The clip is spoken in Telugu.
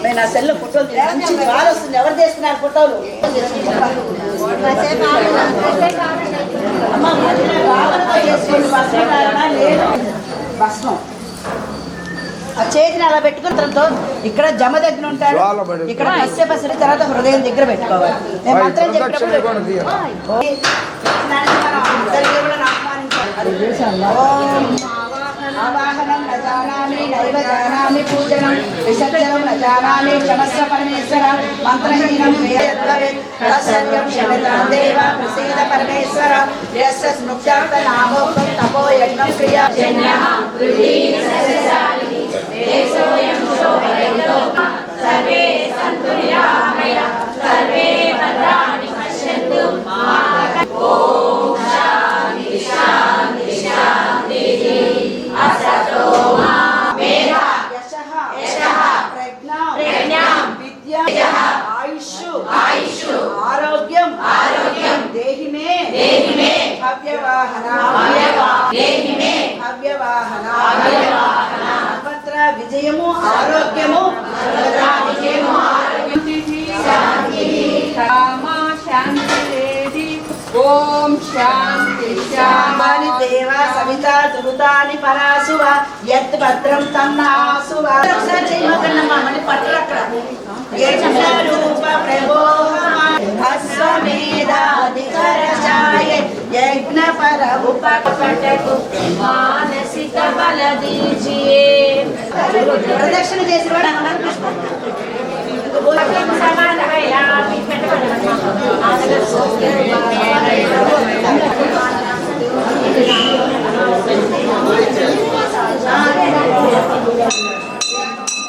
నేను ఆ సెల్ ఫోటోలు మంచి బాగా వస్తుంది. ఎవరు చేస్తున్నారు ఫోటోలు? భస్మం ఆ చేతిని అలా పెట్టుకున్న తర్వాత ఇక్కడ జమ దగ్గర ఉంటాడు, ఇక్కడ పసరి తర్వాత హృదయం దగ్గర పెట్టుకోవాలి. నేను మంత్రం చెప్పినప్పుడు ఆవాహనం న జానామి నైవ జానామి పూజనం విసర్జనం న జానామి క్షమస్వ పరమేశ్వర మంత్రహీనం తత్సర్వం క్షమ్యతాం దేవ ప్రసీద పరమేశ్వర యస్య స్మృత్యార్థ నామోక్తం తపో యజ్ఞం క్రియా జన్యః పృథ్వీ సస్యశాలిని దేశోయం శోభయంతో సర్వే సంతు నిరామయ సర్వే భద్రాణి పశ్యంతు ఓం శాంతి శాంతి శాంతి. असतो मा मेधा यशः प्रज्ञा विद्या आयुषु आरोग्यम देहि मे अव्यवाहना सर्वत्र विजयमु आरोग्यमु ओम शांति शांति देवा सविता दुरुतानि परासुव यत् भद्रं तं नासुव जयमगन्नमनि पट्टरक्र यज्ञ रूप प्रभोहम अश्वमेधाधिकरचाय यज्ञ पर उपकटकु मानसिक बल दीजिए प्रदक्षिण చేసినవాడు సమాన